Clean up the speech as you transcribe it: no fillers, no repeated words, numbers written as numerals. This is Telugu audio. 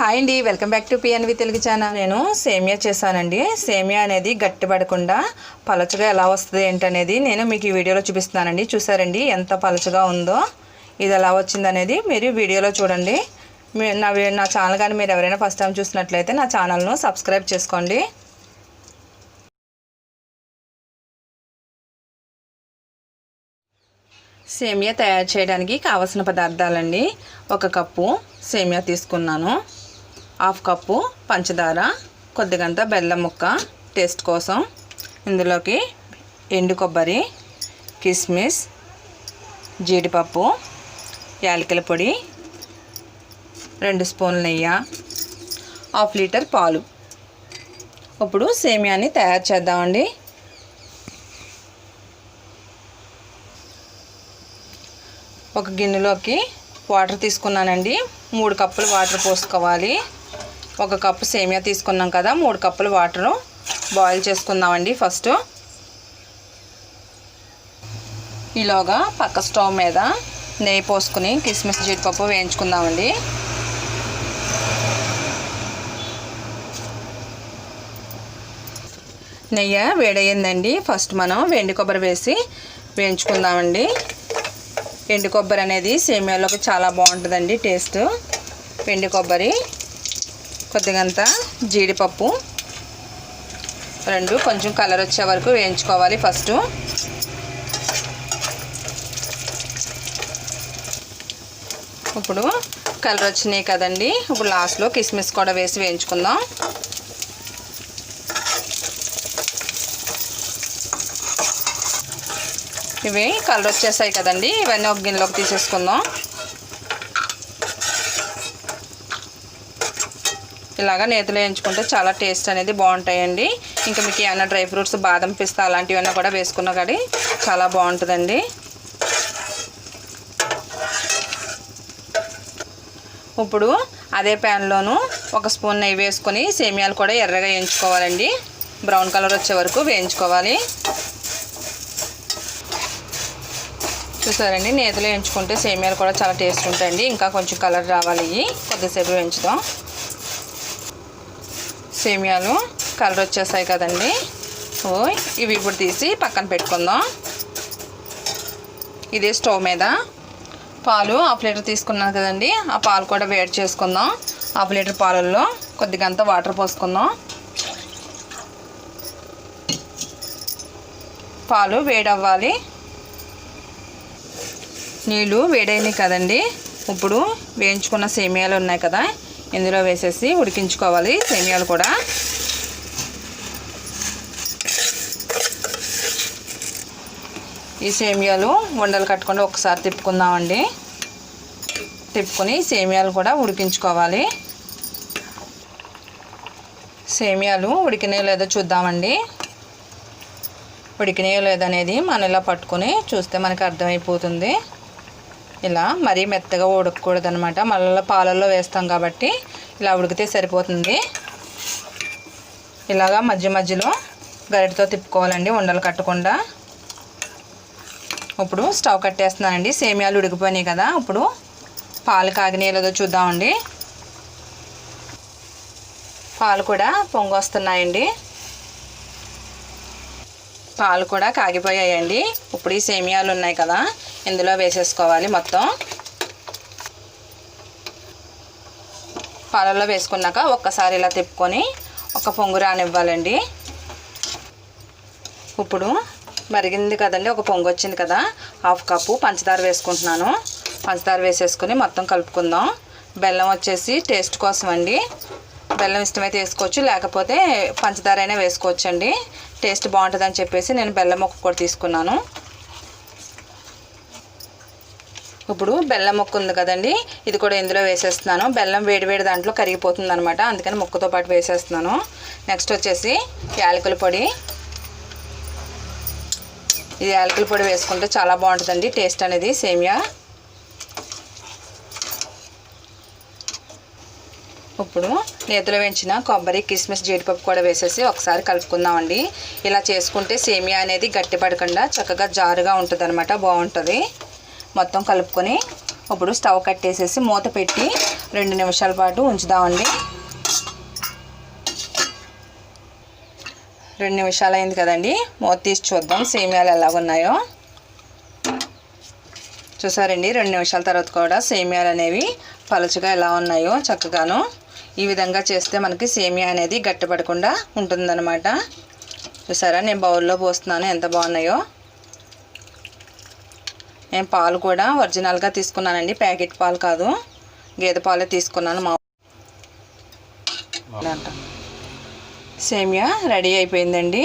హాయ్ అండి, welcome back to PNV Telugu channel. నేను సేమియా చేశానండి. సేమియా అనేది గట్టిపడకుండా పలచగా ఎలా వస్తుంది ఏంటనేది నేను మీకు ఈ వీడియోలో చూపిస్తున్నానండి. చూసారండి ఎంత పలచగా ఉందో. ఇది ఎలా వచ్చిందనేది మీరు వీడియోలో చూడండి. నా ఛానల్ కానీ మీరు ఎవరైనా ఫస్ట్ టైం చూసినట్లయితే నా ఛానల్ను సబ్స్క్రైబ్ చేసుకోండి. సేమియా తయారు చేయడానికి కావలసిన పదార్థాలండి. 1 కప్పు సేమియా తీసుకున్నాను, 1/2 కప్పు పంచదార, కొద్దిగంత బెల్లం ముక్క టేస్ట్ కోసం. ఇందులోకి ఎండు కొబ్బరి, కిస్మిస్, జీడిపప్పు, యాలకుల పొడి, 2 స్పూన్ల నెయ్యి, 1/2 లీటర్ పాలు. ఇప్పుడు సేమియాని తయారు చేద్దామండి. ఒక గిన్నెలోకి వాటర్ తీసుకున్నానండి. 3 కప్పులు వాటర్ పోసుకోవాలి. 1 కప్పు సేమియా తీసుకున్నాం కదా, 3 కప్పులు వాటరు బాయిల్ చేసుకుందామండి. ఫస్ట్ ఈలోగా పక్క స్టవ్ మీద నెయ్యి పోసుకుని కిస్మిస్ జీడిపప్పు వేయించుకుందామండి. నెయ్యి వేడయ్యిందండి. ఫస్ట్ మనం ఎండు కొబ్బరి వేసి వేయించుకుందామండి. ఎండు కొబ్బరి అనేది సేమియాలోకి చాలా బాగుంటుందండి టేస్ట్. ఎండు కొబ్బరి, కొద్దిగంత జీడిపప్పు 2 కొంచెం కలర్ వచ్చే వరకు వేయించుకోవాలి. ఫస్ట్ ఇప్పుడు కలర్ వచ్చినాయి కదండి, ఇప్పుడు లాస్ట్లో కిస్మిస్ కూడా వేసి వేయించుకుందాం. ఇవి కలర్ వచ్చేసాయి కదండి, ఇవన్నీ ఒక గిన్నెలోకి తీసేసుకుందాం. ఇలాగా నేతిలో వేయించుకుంటే చాలా టేస్ట్ అనేది బాగుంటాయండి. ఇంకా మీకు ఏమైనా డ్రై ఫ్రూట్స్, బాదం, పిస్తా అలాంటివన్నీ కూడా వేసుకున్నా కానీ చాలా బాగుంటుందండి. ఇప్పుడు అదే ప్యాన్లోను 1 స్పూన్ నెయ్యి వేసుకొని సేమియాలు కూడా ఎర్రగా వేయించుకోవాలండి. బ్రౌన్ కలర్ వచ్చే వరకు వేయించుకోవాలి. చూసారండి, నేతిలో వేయించుకుంటే సేమియాలు కూడా చాలా టేస్ట్ ఉంటాయండి. ఇంకా కొంచెం కలర్ రావాలి, కొద్దిసేపు వేయించుదాం. సేమియాలు కలర్ వచ్చేసాయి కదండి, ఇవి ఇప్పుడు తీసి పక్కన పెట్టుకుందాం. ఇదే స్టవ్ మీద పాలు 1/2 లీటర్ తీసుకున్నాను కదండి, ఆ పాలు కూడా వేడి చేసుకుందాం. 1/2 లీటర్ పాలల్లో కొద్దిగంత వాటర్ పోసుకుందాం. పాలు వేడవ్వాలి. నీళ్ళు వేడైనాయి కదండి, ఇప్పుడు వేయించుకున్న సేమియాలు ఉన్నాయి కదా, ఇందులో వేసేసి ఉడికించుకోవాలి. సేమియాలు కూడా ఈ సేమియాలు ఉండలు కట్టకుండా ఒకసారి తిప్పుకుందామండి. తిప్పుకొని సేమియాలు కూడా ఉడికించుకోవాలి. సేమియాలు ఉడికినాయో లేదో చూద్దామండి. ఉడికినాయో లేదనేది మనం ఇలా పట్టుకొని చూస్తే మనకు అర్థమైపోతుంది. ఇలా మరీ మెత్తగా ఉడకకూడదు అనమాట, మళ్ళీ పాలల్లో వేస్తాం కాబట్టి ఇలా ఉడికితే సరిపోతుంది. ఇలాగా మధ్య మధ్యలో గరిటతో తిప్పుకోవాలండి, ఉండలు కట్టకుండా. ఇప్పుడు స్టవ్ కట్టేస్తున్నానండి. సేమియాలు ఉడికిపోయినాయి కదా, ఇప్పుడు పాలు కాగినాయో లేదో చూద్దామండి. పాలు కూడా పొంగి వస్తున్నాయండి. పాలు కూడా కాగిపోయాయండి. ఇప్పుడు ఈ సేమియాలు ఉన్నాయి కదా, ఇందులో వేసేసుకోవాలి. మొత్తం పాలల్లో వేసుకున్నాక ఒక్కసారి ఇలా తిప్పుకొని ఒక పొంగు రానివ్వాలండి. ఇప్పుడు మరిగింది కదండి, ఒక పొంగు వచ్చింది కదా, 1/2 కప్పు పంచదార వేసుకుంటున్నాను. పంచదార వేసేసుకొని మొత్తం కలుపుకుందాం. బెల్లం వచ్చేసి టేస్ట్ కోసం అండి. బెల్లం ఇష్టమైతే వేసుకోవచ్చు, లేకపోతే పంచదార అయినా వేసుకోవచ్చు అండి. టేస్ట్ బాగుంటుందని చెప్పేసి నేను బెల్లం ముక్క కూడా తీసుకున్నాను. ఇప్పుడు బెల్లం ముక్క ఉంది కదండి, ఇది కూడా ఇందులో వేసేస్తున్నాను. బెల్లం వేడి దాంట్లో కరిగిపోతుంది అనమాట, అందుకని ముక్కతో పాటు వేసేస్తున్నాను. నెక్స్ట్ వచ్చేసి యాలకుల పొడి. ఇది యాలకుల పొడి వేసుకుంటే చాలా బాగుంటుందండి టేస్ట్ అనేది సేమియా. ఇప్పుడు నేతిలో వేయించిన కొబ్బరి, కిస్మిస్, జీడిపప్పు కూడా వేసేసి ఒకసారి కలుపుకుందామండి. ఇలా చేసుకుంటే సేమియా అనేది గట్టిపడకుండా చక్కగా జారుగా ఉంటుంది అనమాట, బాగుంటుంది. మొత్తం కలుపుకొని ఇప్పుడు స్టవ్ కట్టేసేసి మూత పెట్టి 2 నిమిషాల పాటు ఉంచుదామండి. 2 నిమిషాలు అయింది కదండి, మూత తీసి చూద్దాం సేమియాలు ఎలా ఉన్నాయో. చూసారండి, 2 నిమిషాల తర్వాత కూడా సేమియాలు అనేవి పలుచగా ఎలా ఉన్నాయో చక్కగాను. ఈ విధంగా చేస్తే మనకి సేమియా అనేది గట్టిపడకుండా ఉంటుందన్నమాట. చూసారా, నేను బౌల్లో పోస్తున్నాను, ఎంత బాగున్నాయో. నేను పాలు కూడా ఒరిజినల్గా తీసుకున్నానండి, ప్యాకెట్ పాలు కాదు, గేదె పాలే తీసుకున్నాను. సేమియా రెడీ అయిపోయిందండి.